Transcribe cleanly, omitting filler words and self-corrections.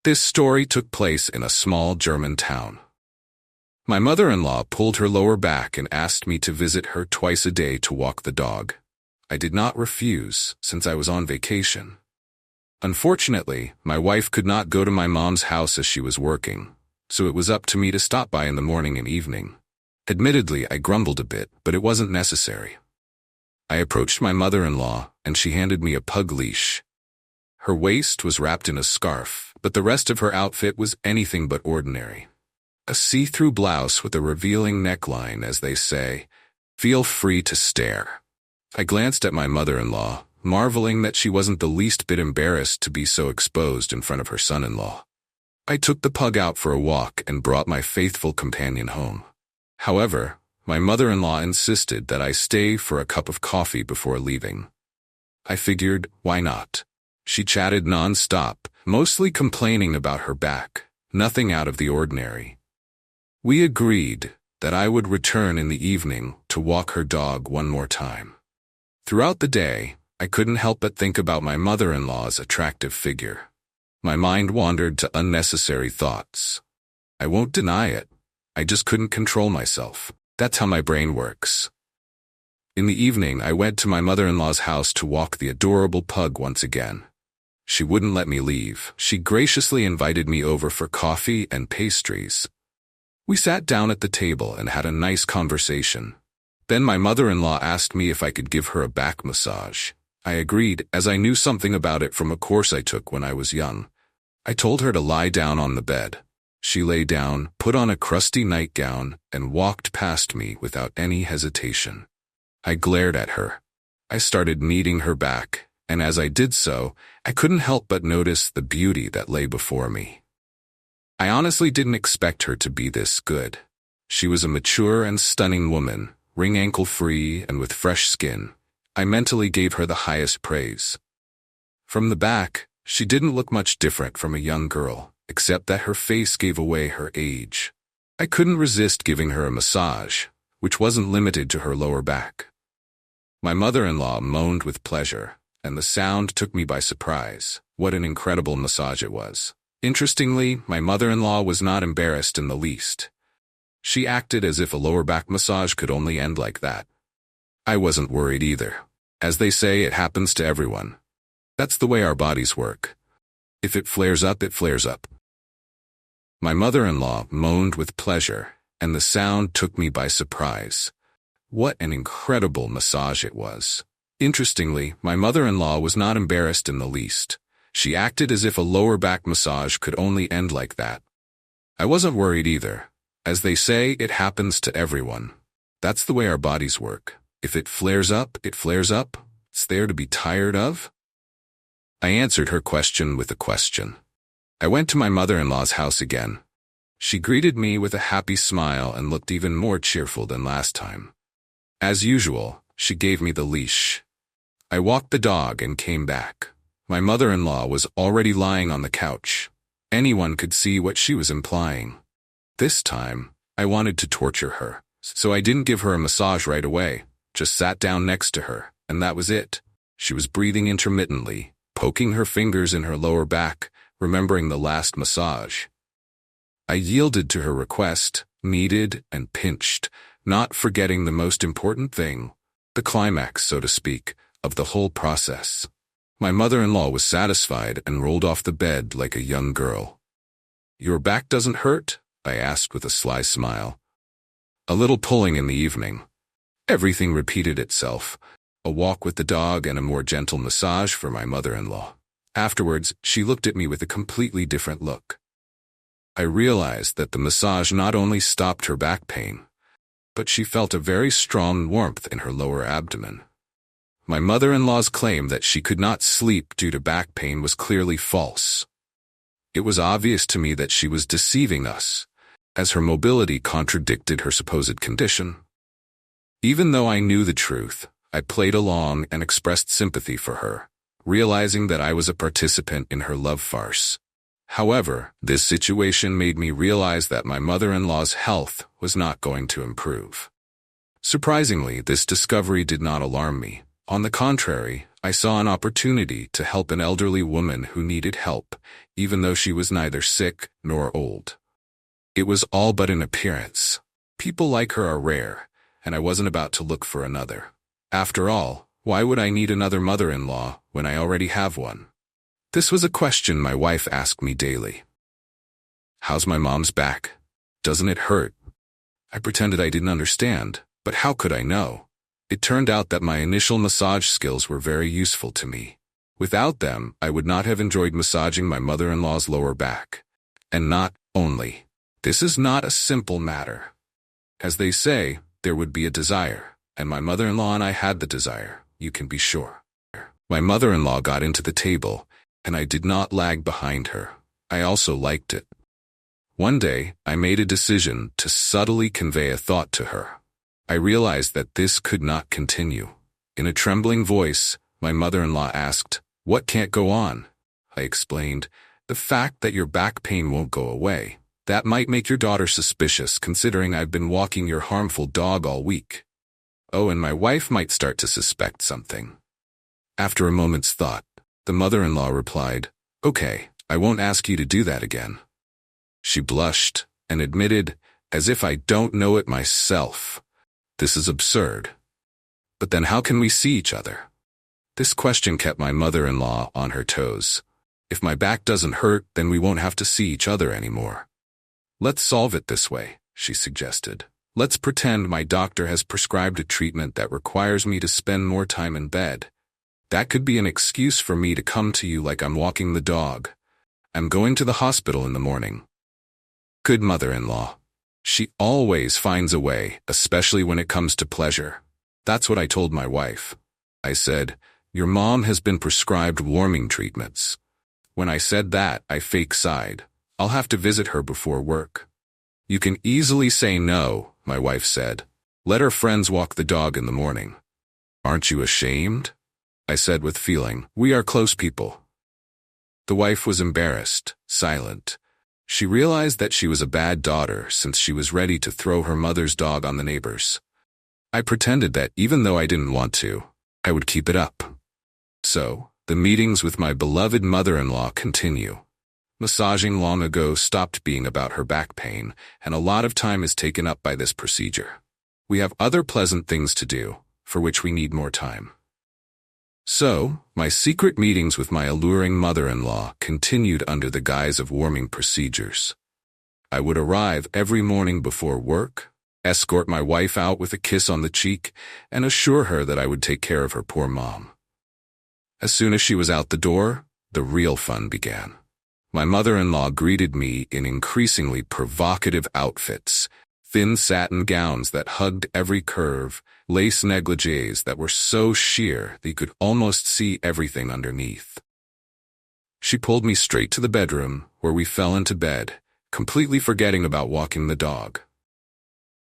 This story took place in a small German town. My mother-in-law pulled her lower back and asked me to visit her twice a day to walk the dog. I did not refuse, since I was on vacation. Unfortunately, my wife could not go to my mom's house as she was working, so it was up to me to stop by in the morning and evening. Admittedly, I grumbled a bit, but it wasn't necessary. I approached my mother-in-law, and she handed me a pug leash. Her waist was wrapped in a scarf, but the rest of her outfit was anything but ordinary. A see-through blouse with a revealing neckline, as they say. Feel free to stare. I glanced at my mother-in-law, marveling that she wasn't the least bit embarrassed to be so exposed in front of her son-in-law. I took the pug out for a walk and brought my faithful companion home. However, my mother-in-law insisted that I stay for a cup of coffee before leaving. I figured, why not? She chatted non-stop, mostly complaining about her back, nothing out of the ordinary. We agreed that I would return in the evening to walk her dog one more time. Throughout the day, I couldn't help but think about my mother-in-law's attractive figure. My mind wandered to unnecessary thoughts. I won't deny it. I just couldn't control myself. That's how my brain works. In the evening, I went to my mother-in-law's house to walk the adorable pug once again. She wouldn't let me leave. She graciously invited me over for coffee and pastries. We sat down at the table and had a nice conversation. Then my mother-in-law asked me if I could give her a back massage. I agreed, as I knew something about it from a course I took when I was young. I told her to lie down on the bed. She lay down, put on a crusty nightgown, and walked past me without any hesitation. I glared at her. I started kneading her back, and as I did so, I couldn't help but notice the beauty that lay before me. I honestly didn't expect her to be this good. She was a mature and stunning woman, ring ankle-free and with fresh skin. I mentally gave her the highest praise. From the back, she didn't look much different from a young girl, except that her face gave away her age. I couldn't resist giving her a massage, which wasn't limited to her lower back. My mother-in-law moaned with pleasure, and the sound took me by surprise. What an incredible massage it was. Interestingly, my mother-in-law was not embarrassed in the least. She acted as if a lower back massage could only end like that. I wasn't worried either. As they say, it happens to everyone. That's the way our bodies work. If it flares up, it flares up. My mother-in-law moaned with pleasure, and the sound took me by surprise. What an incredible massage it was. Interestingly, my mother-in-law was not embarrassed in the least. She acted as if a lower back massage could only end like that. I wasn't worried either. As they say, it happens to everyone. That's the way our bodies work. If it flares up, it flares up. It's there to be tired of. I answered her question with a question. I went to my mother-in-law's house again. She greeted me with a happy smile and looked even more cheerful than last time. As usual, she gave me the leash. I walked the dog and came back. My mother-in-law was already lying on the couch. Anyone could see what she was implying. This time, I wanted to torture her, so I didn't give her a massage right away, just sat down next to her, and that was it. She was breathing intermittently, poking her fingers in her lower back, remembering the last massage. I yielded to her request, kneaded and pinched, not forgetting the most important thing, the climax, so to speak, of the whole process. My mother-in-law was satisfied and rolled off the bed like a young girl. "Your back doesn't hurt?" I asked with a sly smile. "A little pulling in the evening." Everything repeated itself. A walk with the dog and a more gentle massage for my mother-in-law. Afterwards, she looked at me with a completely different look. I realized that the massage not only stopped her back pain, but she felt a very strong warmth in her lower abdomen. My mother-in-law's claim that she could not sleep due to back pain was clearly false. It was obvious to me that she was deceiving us, as her mobility contradicted her supposed condition. Even though I knew the truth, I played along and expressed sympathy for her, realizing that I was a participant in her love farce. However, this situation made me realize that my mother-in-law's health was not going to improve. Surprisingly, this discovery did not alarm me. On the contrary, I saw an opportunity to help an elderly woman who needed help, even though she was neither sick nor old. It was all but an appearance. People like her are rare, and I wasn't about to look for another. After all, why would I need another mother-in-law when I already have one? This was a question my wife asked me daily. How's my mom's back? Doesn't it hurt? I pretended I didn't understand, but how could I know? It turned out that my initial massage skills were very useful to me. Without them, I would not have enjoyed massaging my mother-in-law's lower back. And not only. This is not a simple matter. As they say, there would be a desire, and my mother-in-law and I had the desire, you can be sure. My mother-in-law got into the table, and I did not lag behind her. I also liked it. One day, I made a decision to subtly convey a thought to her. I realized that this could not continue. In a trembling voice, my mother-in-law asked, "What can't go on?" I explained, "The fact that your back pain won't go away. That might make your daughter suspicious considering I've been walking your harmful dog all week. Oh, and my wife might start to suspect something." After a moment's thought, the mother-in-law replied, "Okay, I won't ask you to do that again." She blushed and admitted, as if I don't know it myself, "This is absurd. But then how can we see each other?" This question kept my mother-in-law on her toes. If my back doesn't hurt, then we won't have to see each other anymore. "Let's solve it this way," she suggested. "Let's pretend my doctor has prescribed a treatment that requires me to spend more time in bed. That could be an excuse for me to come to you like I'm walking the dog. I'm going to the hospital in the morning." Good mother-in-law. She always finds a way, especially when it comes to pleasure. That's what I told my wife. I said, "Your mom has been prescribed warming treatments." When I said that, I fake sighed. "I'll have to visit her before work." "You can easily say no," my wife said. "Let her friends walk the dog in the morning." "Aren't you ashamed?" I said with feeling. "We are close people." The wife was embarrassed, silent. She realized that she was a bad daughter since she was ready to throw her mother's dog on the neighbors. I pretended that even though I didn't want to, I would keep it up. So, the meetings with my beloved mother-in-law continue. Massaging long ago stopped being about her back pain, and a lot of time is taken up by this procedure. We have other pleasant things to do, for which we need more time. So, my secret meetings with my alluring mother-in-law continued under the guise of warming procedures. I would arrive every morning before work, escort my wife out with a kiss on the cheek, and assure her that I would take care of her poor mom. As soon as she was out the door, the real fun began. My mother-in-law greeted me in increasingly provocative outfits, thin satin gowns that hugged every curve, lace negligées that were so sheer that you could almost see everything underneath. She pulled me straight to the bedroom, where we fell into bed, completely forgetting about walking the dog.